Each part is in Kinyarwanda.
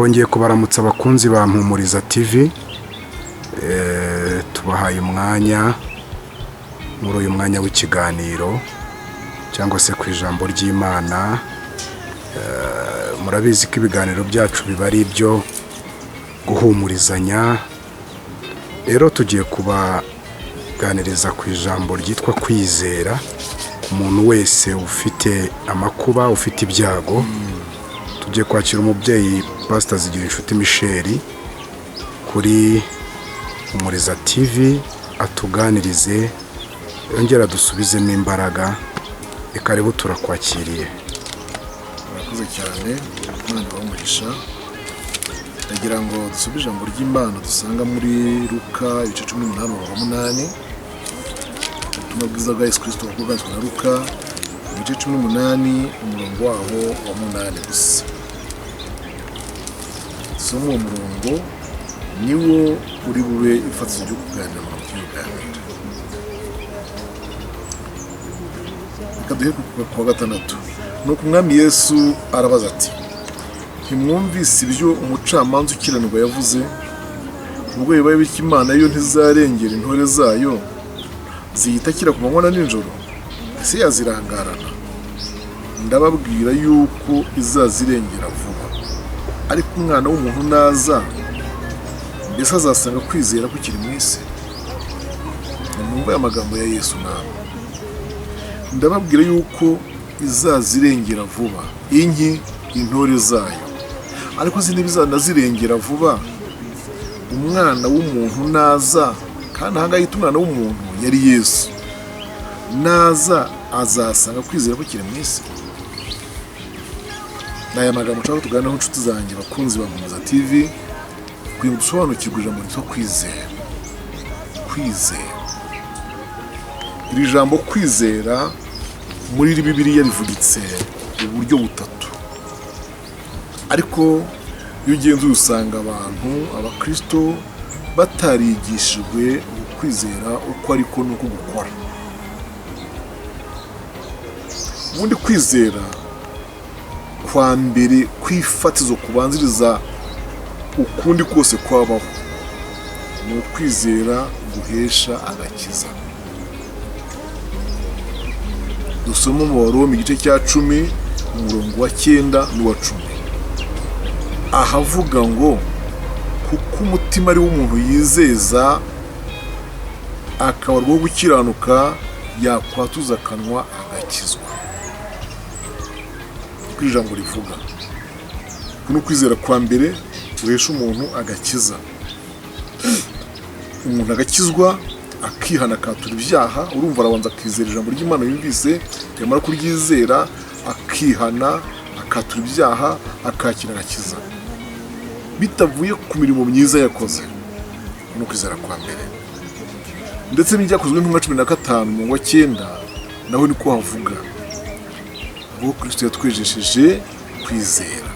twongeye kubaramutsa abakunzi ba MPUMURIZA TV. Tubahaye umwanya muri uyu mwanya w'ikiganiro cyangwa se ku ijambo ry'Imana. Murabizi ko ibiganiro byacu biba ari ibyo guhumurizanya. Rero tugiye kubaganiriza ku ijambo ryitwa kwizera. Umuntu wese ufite amakuba, ufite ibyago, tugiye kwakira umubyeyi Pastor Zigirinshuti Michel kuri MPUMURIZA TV atuganirize, yongera dusubizemo imbaraga. Karibu, turakwakiriye. Murakoze cyane, Imana ibamuhisha. Ndagira ngo dusubije ijambo ry'Imana dusanga muri Luka ibice 18:8. Ubutumwa bwiza bwa Yesu Kristo bwanditswe na Luka ibice 18 umurongo waho wa 8 gusa. Somo uwo murongo niwo uri bube ifatizo ryo kuganira mu by'uganira. Kaduhe ku gatandatu. Nuko umwami Yesu arabaza ati, ntimwumvise ibyo umucamanza ukiranirwa yavuze? Ubwo bibaye bityo Imana yo ntizarengera intore zayo ziyitakira ku manywa na nijoro, ese yazirangarana? Ndababwira yuko izazirengera vuba. Ariko umwana w'umuntu naza, mbese azasanga kwizera kukiri mu isi? Nimwumve amagambo ya Yesu namwe. Ndababwira yuko izazirengera vuba, intore zayo. Ariko ntibizanazirengera vuba. Umwana w'umuntu naza, kandi aha ngaha yita umwana w'umuntu yari Yesu, naza azasanga kwizera kukiri mu isi? Ni aya magambo nshaka tuganiraho inshuti zanjye bakunzi ba MPUMURIZA TV, kugira ngo dusobanukirwe ijambo ryitwa kwizera. Kwizera, iri jambo kwizera muri Bibiliya rivugitse uburyo butatu, ariko iyo ugenzuye usanga abantu abakristo batarigishijwe kwizera uko ariko nuko gukora. Ubundi kwizera kwa mbere kwifatizo kubanziriza ukundi kose kwabaho ni ukwizera guhesha agakiza. Dusoma mu Baroma igice cya 10 umurongo wa 9 n'uwa 10, ahavuga ngo kuko umutima ari w'umuntu yizeza akabarwaho gukiranuka, yakwatuza akanwa agakizwa. Kuri ijambo rivuga kuno kwizera kwa mbere guhesha umuntu agakiza. Umuntu agakizwa akihana akatura ibyaha. Urumva arabanza akizera ijambo ry'Imana yumvise, yamara kuryizera akihana akatura ibyaha, akakira agakiza bitavuye ku mirimo myiza yakoze. Kuno kwizera kwa mbere. Ndetse n'ibyakozwe n'intumwa 15 umurongo wa 9 naho niko havuga ngo Kristo yatwejesheje kwizera.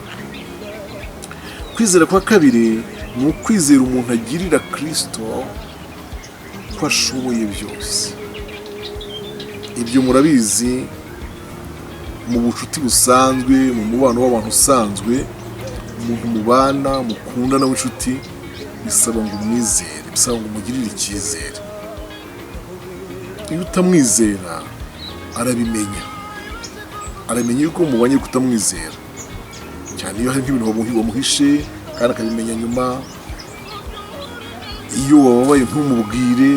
Kwizera kwa kabiri ni ukwizera umuntu agirira Kristo ko ashoboye byose. Ibyo murabizi mu bucuti busanzwe, mu mubano w'abantu usanzwe, umuntu mubana mukundana w'inshuti, bisaba ngo umwizere, bisaba ngo umugirire icyizere. Iyo utamwizera aramenya yuko mubanye kutamwizera, cyane iyo hari nk'ibintu wamuhishe kandi akabimenya nyuma. Iyo wababaye ntumubwire,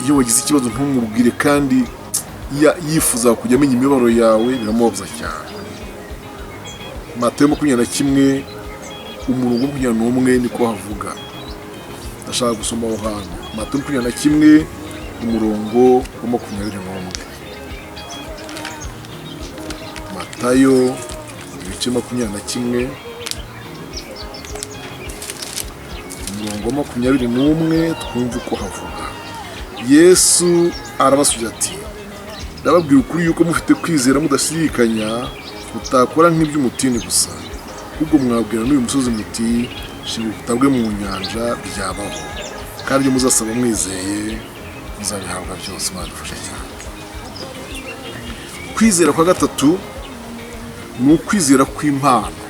iyo wagize ikibazo ntumubwire, kandi yifuza kujya amenya imibabaro yawe, biramubabaza cyane. Matayo 21 umurongo wa 21 niko havuga. Ndashaka gusoma aho hantu. Matayo 21 umurongo wa 21. Matayo ibice 21 umurongo wa 21, twumve uko havuga. Yesu arabasubiza ati, ndababwira ukuri yuko mufite kwizera mudashidikanya, mutakora nk'iby'umutini gusa, ahubwo mwabwira n'uyu musozi muti shinga utabwe mu nyanja, byabaho. Kandi ibyo muzasaba mwizeye muzabihabwa byose. Imana idufashe cyane. Kwizera kwa gatatu ni ukwizera kw'impano.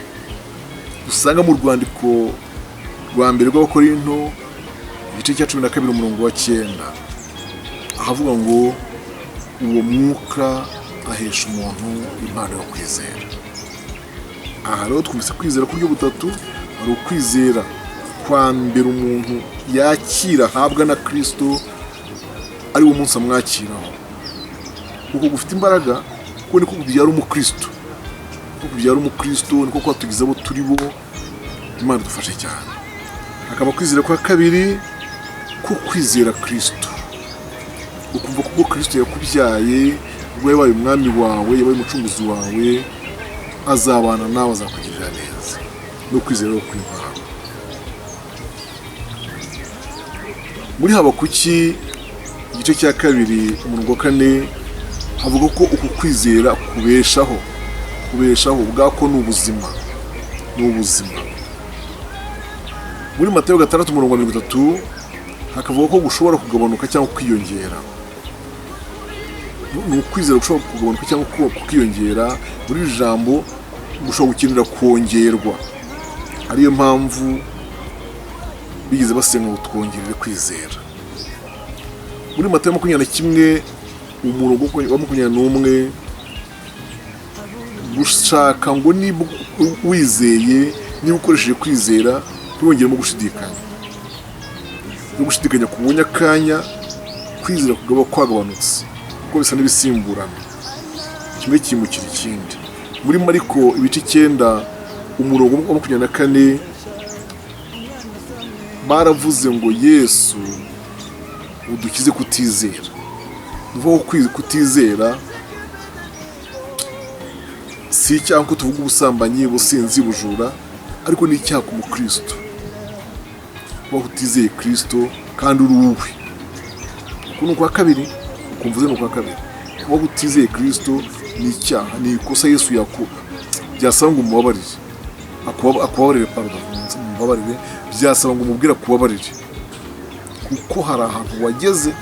dusanga mu rwandiko rwa mbere rw'Abakorinto igice cya 12 umurongo wa 9, ahavuga ngo uwo mwuka ahesha umuntu impano yo kwizera. Aha rero twumvise kwizera ku buryo butatu. Hari ukwizera kwa mbere umuntu yakira ahabwa na Kristo, ari wo munsi amwakiraho. Uko gufite imbaraga kuko niko kubyara umukristo. Kuko kubyara umukristo niko kwatugiza abo turi bo. Imana dufashe cyane. Hakaba kwizera kwa kabiri ko kwizera Kristo. Ukumva ko Kristo yakubyaye, ubwo yabaye umwami wawe, yabaye umucunguzi wawe, azabana nawe, azakugirira neza. No kwizera ko kw'Imana. Muri Habakuki igice cya 2 umurongo wa 4 havuga ko uku kwizera kubeshaho ubwako n'ubuzima. Muri Matayo 6 umurongo wa 30 hakavuga ko gushobora kugabanuka cyangwa kwiyongera. Ni ukwizera gushobora kugabanuka cyangwa kwiyongera. Muri iri jambo gushobora gukenera kongerwa. Ariyo mpamvu bigize basenga ngo twongerere kwizera. Muri Matayo 21 umurongo wa 21 gushaka ngo niba wizeye, niba ukoresheje kwizera ntibongeremo gushidikanya. No gushidikanya kubonye akanya, kwizera kugaba kwagabanutse kuko bisa n'ibisimburana, kimwe kimukira ikindi. Muri Mariko ibice 9 umurongo wa 24 baravuze ngo Yesu udukize kutizera. Nuvuga ko kutizera si icyaha ko tuvuga ubusambanyi, ubusinzi, ubujura, ariko ni icyaha ku mukristo. Kuba utizeye Kristo kandi uri uwe. Kuko kwa kabiri ukumvuze no kwa kabiri. Kuba utizeye Kristo ni icyaha, ni ikosa Yesu byasaba ngo umubabarire. Akubabarire, pardon, umubabarire, byasaba ngo umubwira kubabarire. Kuko hari ahantu wageze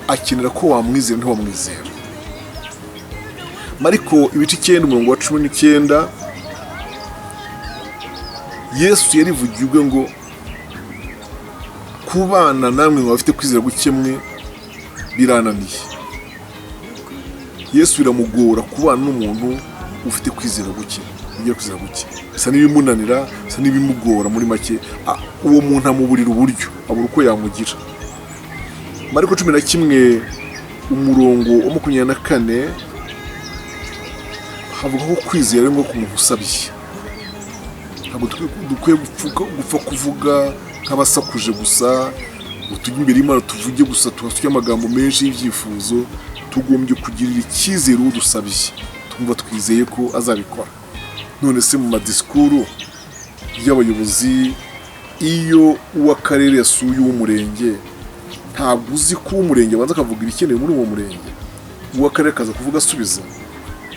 akenera ko wamwizera ntiwamwizera. Mariko ibice 9 umurongo wa 19 Yesu yarivugiye ubwe ngo kubana namwe bafite kwizera gukemwe birananiye. Yesu biramugora kubana n'umuntu ufite kwizera guke. Ugiye kwizera guke bisa n'ibimunanira, bisa n'ibimugora. Muri make uwo muntu amuburira uburyo, abura uko yamugira. Mariko 11 umurongo wa 24 havuga ko kwizera ngo ku muntu usabye. Ntabwo dukwiye gupfa kuvuga nk'abasakuje gusa, tujye imbere y'Imana tuvuge gusa, tuhasuke amagambo menshi y'ibyifuzo. Tugombye kugirira icyizere uwo dusabye, twumva twizeye ko azabikora. None se mu madisikuru y'abayobozi, iyo uw'akarere yasuye uw'umurenge, ntabwo uzi ko uw'umurenge abanza akavuga ibikenewe muri uwo murenge, uw'akarere akaza kuvuga asubiza.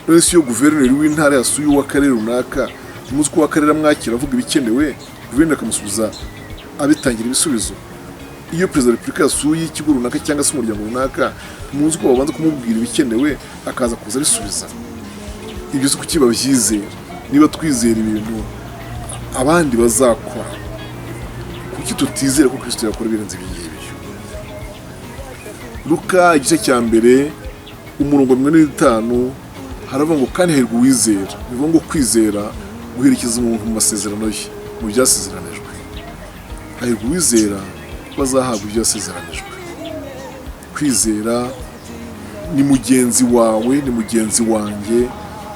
None se iyo guverineri w'intara yasuye uw'akarere runaka, ntimuzi ko uw'akarere amwakira avuga ibikenewe, guverineri akamusubiza abitangira ibisubizo. Iyo perezida wa repubulika yasuye ikigo runaka cyangwa se umuryango runaka, ntimuzi ko babanza kumubwira ibikenewe akaza kuza abisubiza. Ibyo si kuki babyizera? Niba twizera ibintu abandi bazakora, kuki tutizera ko Kristo yakora ibirenze ibi ngibyo? Luka igice cya 1 umurongo wa 15 haravuga ngo kandi hahirwa uwizera. Bivuga ngo kwizera guherekeza umuntu mu masezerano ye, mu byasezeranijwe. Hahirwa uwizera bazahabwa ibyo yasezeranijwe. Kwizera ni mugenzi wawe, ni mugenzi wanjye,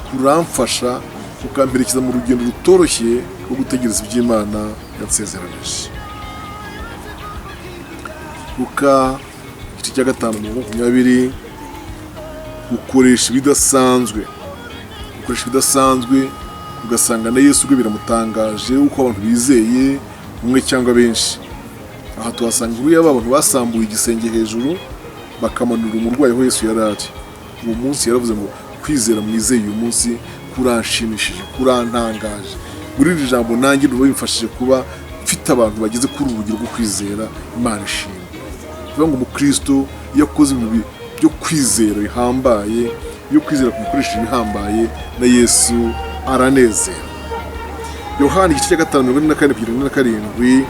kuramfasha ukamperekeza mu rugendo rutoroshye rwo gutegereza iby'Imana yansezeranije. Luka igice cya 5:20 gukoresha ibidasanzwe. Gukoresha ibidasanzwe ugasanga na Yesu ubwe biramutangaje uko abantu bizeye, umwe cyangwa benshi. Aha tuhasanga inkuru y'abantu basambuye igisenge hejuru bakamanura umurwayi aho Yesu yari ari. Uwo munsi yaravuze ngo kwizera mwizeye uyu munsi kuranshimishije, kurantangaje. Muri iri jambo nanjye bimfashije kuba mfite abantu bageze kuri urugero rwo kwizera. Imana ishimwe. Bivuga ngo umukristo iyo akoze ibintu byo kwizera bihambaye, iyo kwizera kumukoresheje ibihambaye, na Yesu aranezera. Yohana igice cya 5:44-47,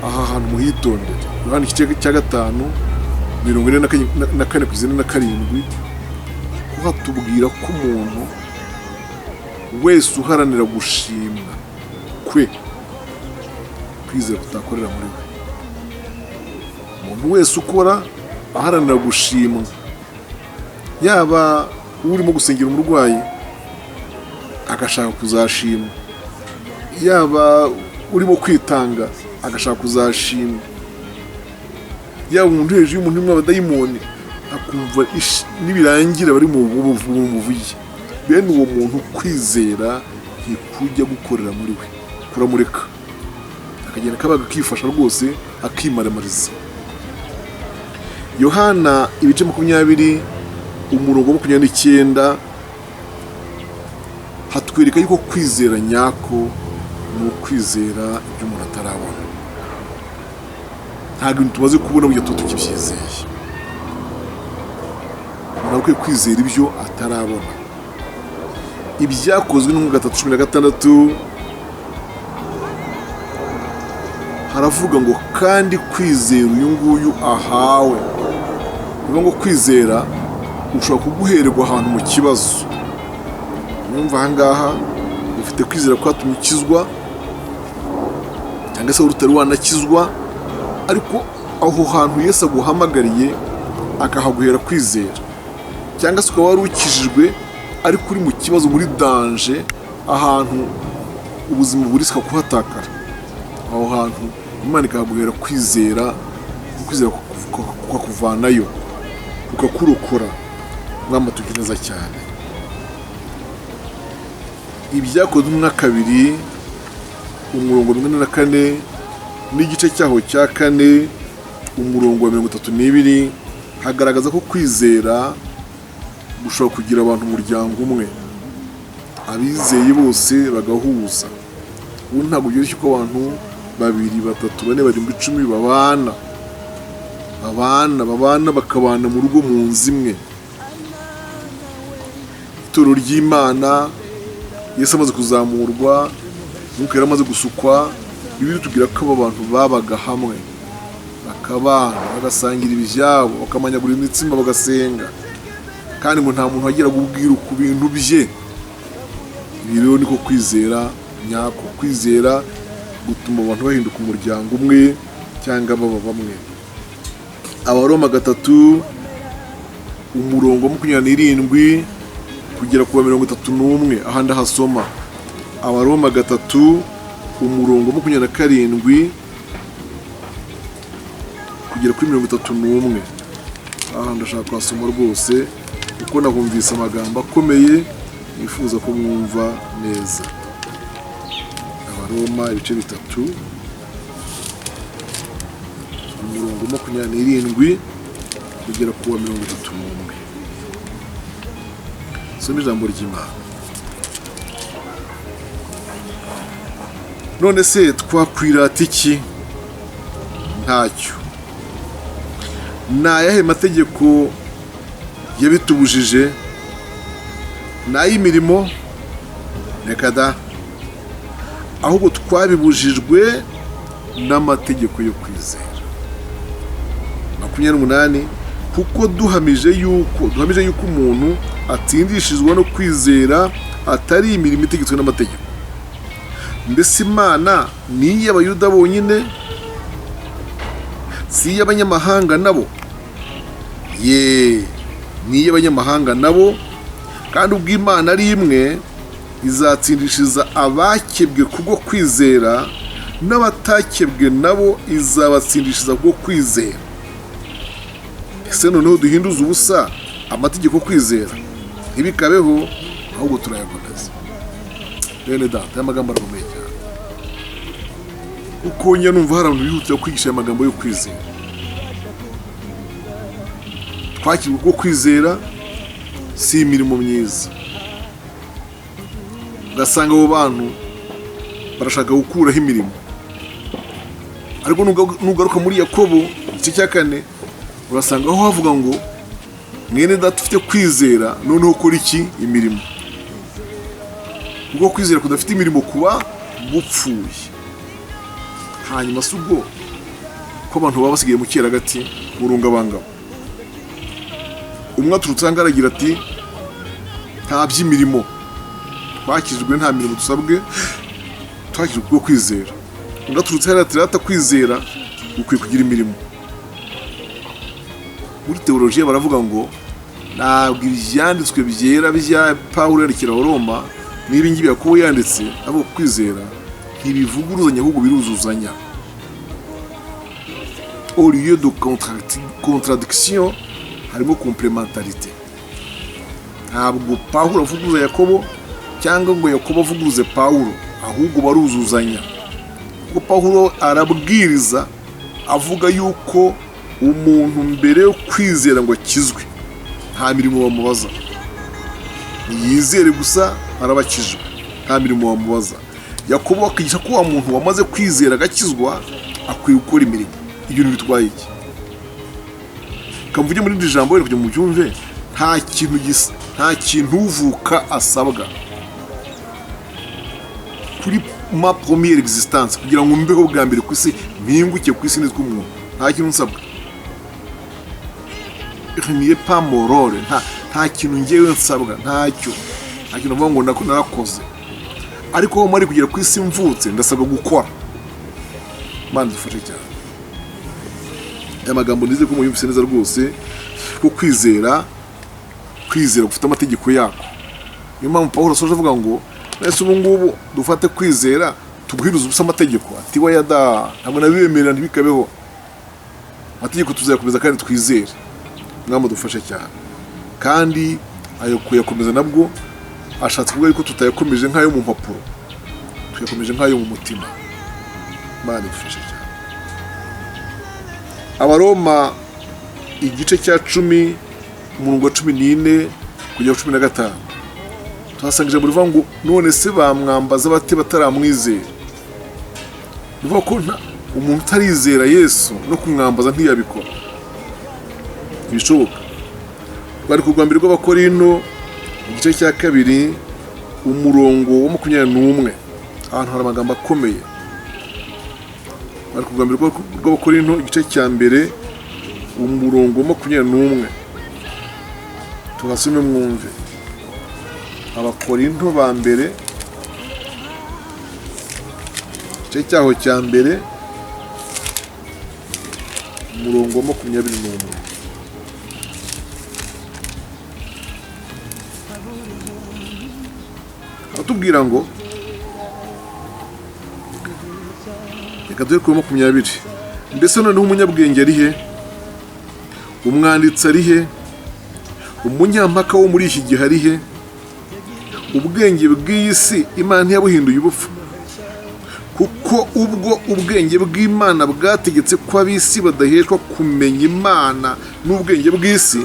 aha hantu muhitondere. Yohana igice cya 5:44-47, hatubwira ko umuntu wese uharanira gushimwa kwe, kwizera kutakorera muri we. Umuntu wese ukora aharanira gushimwa, yaba urimo gusengera umurwayi agashaka kuzashimwa, yaba urimo kwitanga agashaka kuzashimwa, yaba umuntu hejuru y'umuntu umwe abadayimoni akumva nibirangira bari mu buvuye, bene uwo muntu kwizera ntikujya gukorera muri we, kuramureka akagenda kabaga kifasha rwose akimaremariza. Yohana ibice 20:29 hatwereka yuko kwizera nyako ni ukwizera ibyo umuntu atarabona. Ntabwo ibintu tumaze kubona burya tuba tukibyizeye. Umuntu akwiye kwizera ibyo atarabona. Ibyakozwe no mu 3:16 haravuga ngo kandi kwizera uyu nguyu ahawe. Niyo ngo kwizera ushobora kuguhererwa ahantu mu kibazo. Numva ahangaha ufite kwizera kwatumye ukizwa, cyangwa se urutari wanakizwa, ariko aho hantu Yesu aguhamagariye akahaguhera kwizera, cyangwa se ukaba wari ukijijwe ariko uri mu kibazo, muri danje, ahantu ubuzima burisika kuhatakara, aho hantu Imana ikahaguhera kwizera, kwizera kukakuvanayo, kukakurokora. Mwama tugira neza cyane. Ibyakozwe mu 2:44 n'igice cyaho cya 4:32 hagaragaza ko kwizera gushobora kugira abantu umuryango umwe, abizeye bose bagahuza. Ubu ntabwo byoroshye ko abantu 2, 3, 4, 7, 10 babana bakabana mu rugo mu nzu imwe. Itorero ry'Imana, Yesu amaze kuzamurwa, Mwuka yari amaze gusukwa, Bibiliya itubwira ko aba bantu babaga hamwe, bakabana, bagasangira ibyabo, bakamanyagura imitsima, bagasenga, kandi ngo nta muntu wagiraga ubwiru ku bintu bye. Ibi rero niko kwizera nyako. Kwizera gutuma abantu bahinduka umuryango umwe cyangwa baba bamwe. Abaroma 3:27 kugera ku 31, ahandi hasoma Abaroma 3:27 kugera kuri 31. Aha ndashaka kwasoma rwose kuko nahumvise amagambo akomeye nifuza ko mwumva neza. Abaroma ibice 3 27 kugera ku 31. Soma ijambo ry'Imana. None se twakwirata iki? Ntacyo. Ni ayahe mategeko yabitubujije? Ni ay'imirimo? Reka da. Ahubwo twabibujijwe n'amategeko yo kwizera. 28 kuko duhamije yuko umuntu atsindishizwa no kwizera atari imirimo itegetswe n'amategeko. Mbese Imana ni iy'abayuda bonyine? Si iy'abanyamahanga nabo? Ni iy'abanyamahanga nabo, kandi ubwo Imana ari imwe izatsindishiriza abakebwe kubwo kwizera, n'abatakebwe nabo izabatsindishiriza kubwo kwizera. Ese noneho duhinduza ubusa amategeko kwizera? Ntibikabeho, ahubwo turayakomeza. Bene data, amagambo arakomeye cyane, kuko njya numva hari abantu bihutira kwigisha aya magambo yo kwizera. Twakirwa kubwo kwizera, si imirimo myiza. Ugasanga abo bantu barashaka gukuraho imirimo, ariko nugaruka muri Yakobo igice cya 4 urasanga aho havuga ngo mwene data ufite kwizera noneho ukora iki? Imirimo. ubwo kwizera kudafite imirimo kuba gupfuye. Hanyuma si ubwo ko abantu baba basigaye mu cyeragati burungabangabo. Umwe aturutse ahangaha aragira ati nta by'imirimo bakijwe, nta mirimo dusabwe, twakijwe kubwo kwizera. Undi aturutse hariya ati rata kwizera ukwiye kugira imirimo. Muri teolojiya baravuga ngo ntabwo ibyanditswe byera bya Pawulo yandikira Abaroma n'ibi ngibi Yakobo yanditse avuga kwizera ntibivuguruzanya ahubwo biruzuzanya. Au lieu de contradiction harimo complémentarité. Ntabwo Pawulo avuguruza Yakobo cyangwa ngo Yakobo avuguruze Pawulo, ahubwo baruzuzanya. Kuko Pawulo arabwiriza avuga yuko umuntu mbere yo kwizera ngo akizwe nta mirimo bamubaza, yizere gusa arabakijwe, nta mirimo bamubaza. Yakobo akigisha ko wa muntu wamaze kwizera agakizwa akwiye gukora imirimo. Ibyo bitwaye iki? Kamvuge muri iri jambo rero kugira mu byumve, nta kintu uvuka asabwa kuri ma première existence kugira ngo mbeho bwa mbere ku isi, mpinguke ku isi nitwe umuntu, nta kintu nsabwa. Niye pa morore, nta kintu ngewe nsabwa, nta kintu mvuga ngo narakoze. Ariko aho mari kugera ku isi mvutse ndasabwa gukora. Mana dufashe cyane. Aya magambo nize ko muyumvise neza rwose, ko kwizera gufite amategeko yako. Niyo mpamvu Pawulo asoje avuga ngo nese ubu ngubu dufate kwizera tubwiriza ubusa amategeko. Ati wa yada ntabwo nabibemerera ntibikabeho. Amategeko tuzayakomeza kandi twizere. Mwama dufashe cyane. Kandi ayo kuyakomeza nabwo ashatse kuvuga yuko tutayakomeje nk'ayo mu mpapuro, tuyakomeje nk'ayo mu mutima. Mana dufashe cyane. Abaroma igice cya 10 umurongo wa 14 kugera 15 tuhasangije muri vuga ngo none se bamwambaza bate bataramwizera. Bivuga ko umuntu utarizera Yesu no kumwambaza ntiyabikora, bishoboka. Bari ku rwambere rw'Abakorinto igice cya 2 umurongo wa 21 ahantu hari amagambo akomeye. Bari ku rwambere rw'Abakorinto igice cya 2 umurongo wa 21 tuhasome mwumve. Abakorinto ba mbere igice cyaho cya 2 umurongo wa 21. Atubwira ngo reka dore kuri 20. Mbese noneho umunyabwenge ari he? Umwanditsi ari he? Umunyampaka wo muri iki gihe ari he? Ubwenge bw'iyi si Imana ntiyabuhinduye ubupfu. Kuko ubwo ubwenge bw'Imana bwategetse ko ab'isi badaheshwa kumenya Imana n'ubwenge bw'isi,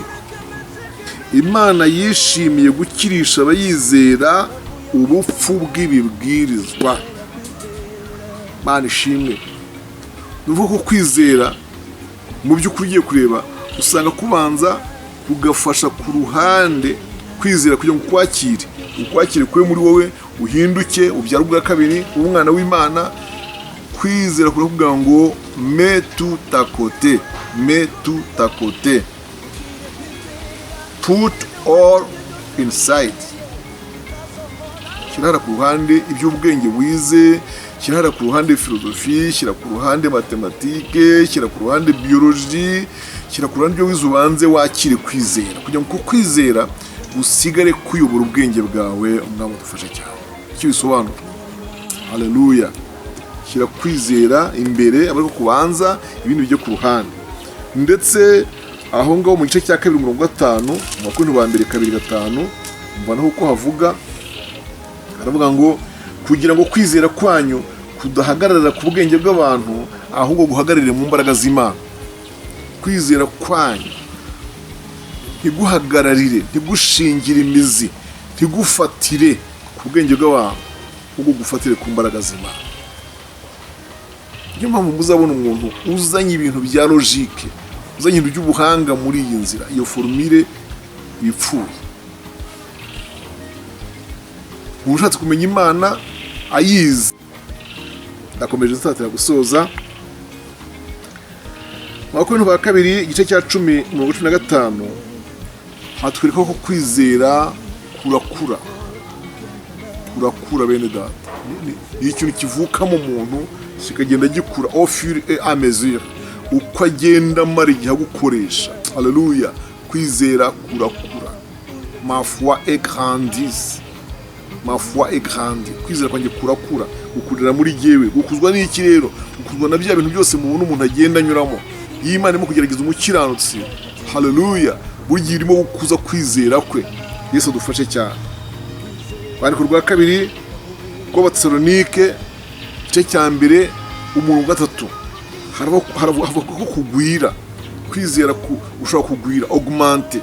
Imana yishimiye gukirisha abayizera ubupfu bw'ibibwirizwa. Mana ishimwe. Nuvuga ko kwizera mu by'ukuri ugiye kureba usanga kubanza kugafasha ku ruhande kwizera kugira ngo ukwakire kuri muri wowe uhinduke ubyara ubwa kabiri umwana w'Imana. Kwizera kuvuga ngo mets tout à côté, put all inside. Kirara ku ruhande iby'ubwenge wize, kirara ku ruhande filozofi, kira ku ruhande matematike, kira ku ruhande biology, kira ku ruhande wize ubanze wakire kwizera kugira ngo kwizera usigare kuyobora ubwenge bwawe. Umwami dufashe cyane. Icyo bisobanura. Haleluya. Kira kwizera imbere abariko kubanza ibintu byo ku ruhande. Ndetse aho ngaho mu gice cya 2 umurongo wa 5 mu Bakorinto ba mbere 2:5 mbona uko havuga, aravuga ngo kugira ngo kwizera kwanyu kudahagarara ku bwenge bw'abantu ahubwo guhagararire mu mbaraga z'Imana. Kwizera kwanyu ntiguhagararire, ntigushingire imizi, ntigufatire ku bwenge bw'abantu ahubwo gufatire ku mbaraga z'Imana. Niyo mpamvu muzabona umuntu uzanye ibintu bya logique, uzanye ibintu by'ubuhanga muri iyi nzira, iyo formule bipfuye. umuntu ushatse kumenya Imana ayizi. Ndakomeje nsatira gusoza. Makumyabiri ba kabiri igice cya 10:15 hatwereka ko kwizera kurakura bene data. Ni ikintu kivuka mu muntu kikagenda gikura au fur et à mesure uko agenda amara igihe gukoresha. Haleluya. Kwizera kurakura. Ma foi est grandisse. Ma foi est grande. Kwizera kwanjye kurakura, gukurira muri jyewe. Gukuzwa n'iki rero? Gukuzwa na bya bintu byose mubona umuntu agenda anyuramo. Y'Imana irimo kugerageza umukiranutsi. Haleluya. Burya irimo gukuza kwizera kwe. Yesu adufashe cyane. Bandiko rwa kabiri rw'Abatesalonike igice cya 1:3 haravuga ko kugwira. Kwizera ushobora kugwira, augmente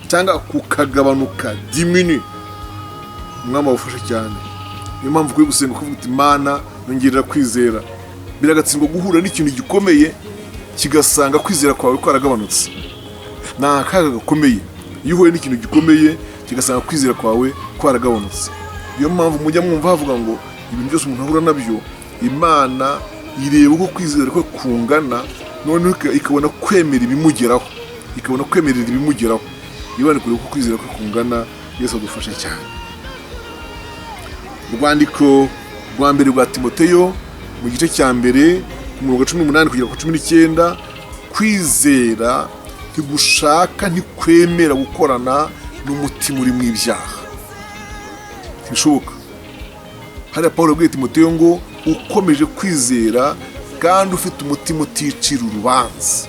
cyangwa kukagabanuka, diminue. Umwami abufashe cyane. Niyo mpamvu kuri gusenga kuvuga uti Imana nyongerera kwizera. Biragatsindwa guhura n'ikintu gikomeye kigasanga kwizera kwawe kwaragabanutse. Nta kaga gakomeye iyo uhuye n'ikintu gikomeye kigasanga kwizera kwawe kwaragabanutse. Niyo mpamvu mujya mwumva havuga ngo ibintu byose umuntu ahura nabyo Imana ireba uko kwizera kwe kungana, none ikabona kwemera ibimugeraho, ikabona kwemerera ibimugeraho. Ibana kuri uko kwizera kwe kungana. Yesu adufashe cyane. Urwandiko rwa mbere rwa Timoteyo mu gice cya 1:18 kugera ku 19, kwizera ntigushaka ntikwemera gukorana n'umutima uri mu ibyaha. Ntibishoboka. Hariya Pawulo yabwiye Timoteyo ngo ukomeje kwizera kandi ufite umutima uticira urubanza.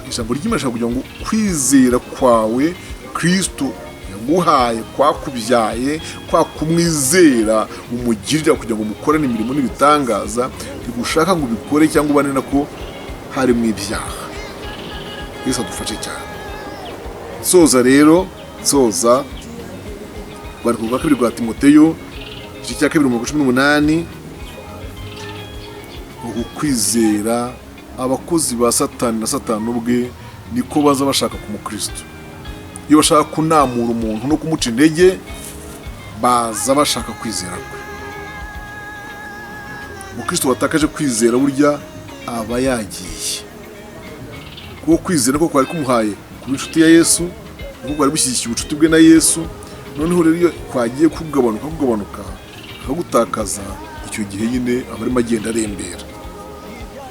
Ijambo ry'Imana kugira ngo kwizera kwawe Kristo yaguhaye, kwakubyaye, kwakumwizera umugirira kugira ngo mukorane imirimo n'ibitangaza, ntigushaka ngo ubikore cyangwa ubane nako hari mu ibyaha. Yesu adufashe cyane. Soza rero, bari kuvuga kabiri rwa Timoteyo igice cya 2:18 ukwizera abakozi ba Satani na Satani ubwe niko baza bashaka ku Mukristo. Iyo bashaka kunamura umuntu no kumuca intege baza bashaka kwizera kwe. Mukristo watakaje kwizera burya aba yagiye. Kuko kwizera ko kwari kumuhaye ku inshuti ya Yesu, kuko kwari gushyigikiye ubucuti bwe na Yesu. Noneho rero iyo kwagiye kugabanuka akagutakaza, icyo gihe nyine aba arimo agenda arembera.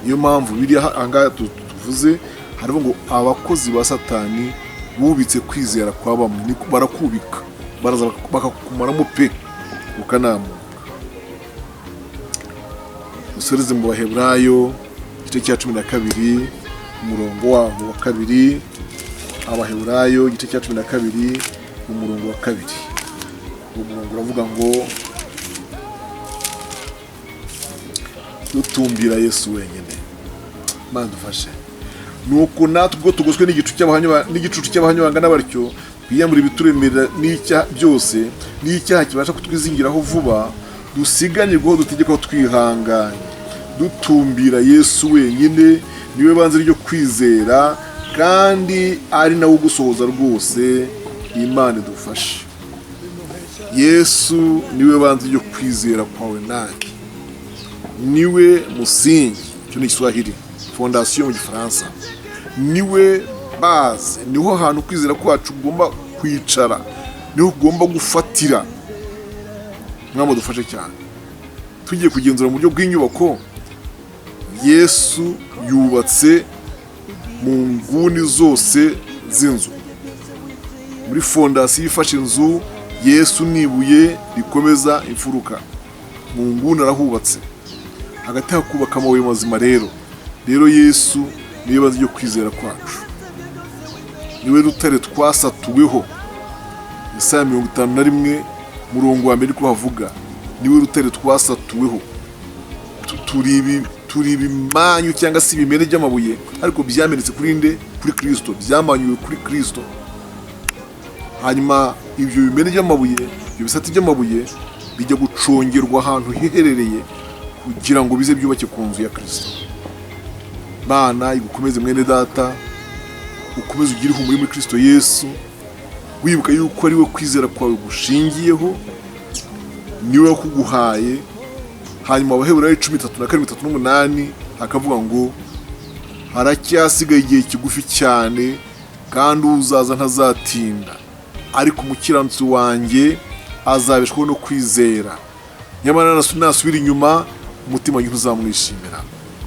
Niyo mpamvu biri ahangaha tuvuze hariho ngo abakozi ba Satani bubitse kwizera kwa bamwe barakubika, baraza bakakumaramo pe ukanamuka. Usoreze mu Baheburayo igice cya 12 umurongo wa 2. Abaheburayo igice cya 12 umurongo wa 2. Umurongo uravuga ngo dutumbira Yesu wenyine. Mana dufashe. Nuko natwe ubwo tugoswe n'igicucu cy'abahanyu bangana batyo, twiyambura ibituremerera n'icyaha byose, n'icyaha kibasha kutwizingiraho vuba, dusiganirwaho dutegekaho twihanganye, dutumbira Yesu wenyine, niwe banze ryo kwizera kandi ari nawe ugusohoza rwose. Imana idufashe. Yesu niwe banze ryo kwizera kwawe nanjye, niwe musingi, cyo ni Kiswahili, fondation mu Gifaransa. Niwe base, niho hantu kwizera kwacu ugomba kwicara, niho ugomba gufatira. Mwama dufashe cyane. Tugiye kugenzura mu buryo bw'inyubako, Yesu yubatse mu nguni zose z'inzu. Muri fondation ifashe inzu, Yesu nibuye rikomeza imfuruka. Mu nguni arahubatse. Hagati hakubaka amabuye mazima rero Yesu niwe banze ryo kwizera kwacu. Niwe rutare twasatuweho. Yesaya 51 murongo wa mbere ko havuga niwe rutare twasatuweho. Turi ibimanyu cyangwa se ibimene by'amabuye, ariko byamenetse kuri nde? Kuri Kristo. Byamanyuwe kuri Kristo. Hanyuma ibyo bimene by'amabuye, ibyo bisate by'amabuye bijya gucongerwa ahantu hiherereye kugira ngo bize byubake ku nzu ya Kristo. Bana igukomeze mwene data, ukomeze ugire ihumure muri Kristo Yesu. wibuka yuko ari we kwizera kwawe gushingiyeho, niwe wakuguhaye. Hanyuma Abaheburayo 13:7-8 hakavuga ngo haracyasigaye igihe kigufi cyane kandi uzaza ntazatinda, ariko umukiranutsi wanjye azabeshwaho no kwizera, nyamara nasubira inyuma umutima wanjye ntuzamwishimira.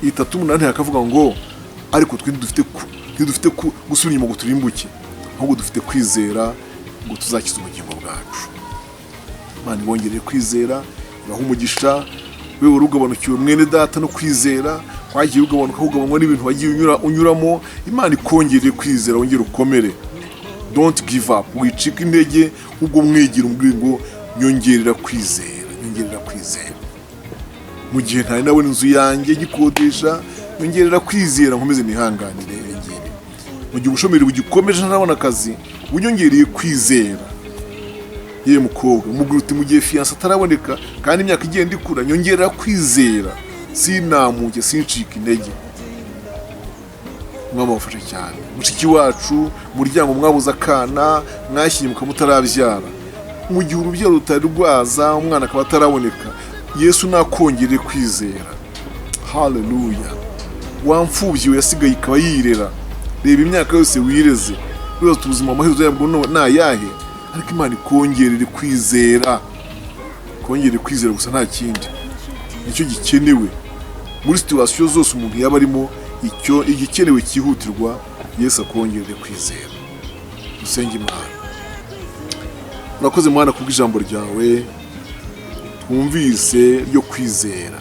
3:8 hakavuga ngo ariko twe ntidufite gusubira inyuma ngo turimbuke, ahubwo dufite kwizera ngo tuzakize ubugingo bwacu. Imana ibongereye kwizera, ibaha umugisha. Wewe urugabanukiwe mwene data no kwizera, kwagiye ugabanuka ugabanywa n'ibintu wagiye unyuramo, Imana ikongereye kwizera, wongere ukomere. Don't give up, wicika intege, ubwo mwegera umbwira ngo nyongerera kwizera. Mu gihe ntari nabona inzu yanjye gikodesha, nyongerera kwizera, nkomeze nihanganire ngene. Mu gihe ubushomeri bugikomeje ntarabona akazi, unyongereye kwizera. Ye mukobwa, umubwira uti mu gihe fiyanse ataraboneka kandi imyaka igenda ikura, nyongerera kwizera, sinamuke, sincika intege. Mwaba wafashe cyane. Mushiki wacu, muryango mwabuze akana, mwashyinguka mutarabyara. Mu gihe urubyaro rutari rwaza, umwana akaba ataraboneka, Yesu nakongereye kwizera. Haleluya. Wamfubyi we yasigaye ikaba yirera. Reba imyaka yose wireze, rero tubuzima amaherezo yabwo nayahe, ariko Imana ikongerere kwizera. Kongerere kwizera gusa nta kindi. Nicyo gikenewe muri situasiyo zose umuntu yaba arimo. Icyo igikenewe cyihutirwa, Yesu akongerere kwizera. Dusenge Imana. Urakoze Mana kubw'ijambo ryawe twumvise ryo kwizera.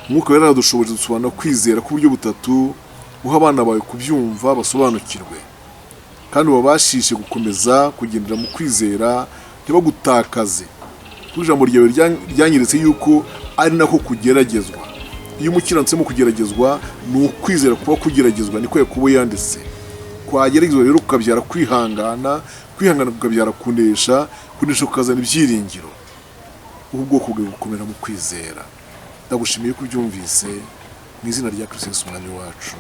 Umwuka wera adushoboje dusobanura kwizera ku buryo butatu, uha abana bawe kubyumva basobanukirwe, kandi babashishe gukomeza kugendera mu kwizera, ntibagutakaze. Ijambo ryawe ryanyeretse yuko ari nako kugeragezwa. Iyo umukiranutsi mu kugeragezwa, ni ukwizera kuba kugeragezwa, niko Yakobo yanditse. Kwageragezwa rero kukabyara kwihangana kukabyara kunesha kukazana ibyiringiro. Ubwoko bwe gukomera mu kwizera. Ndagushimiye ko ubyumvise, mu izina rya Kristo Yesu umwami wacu.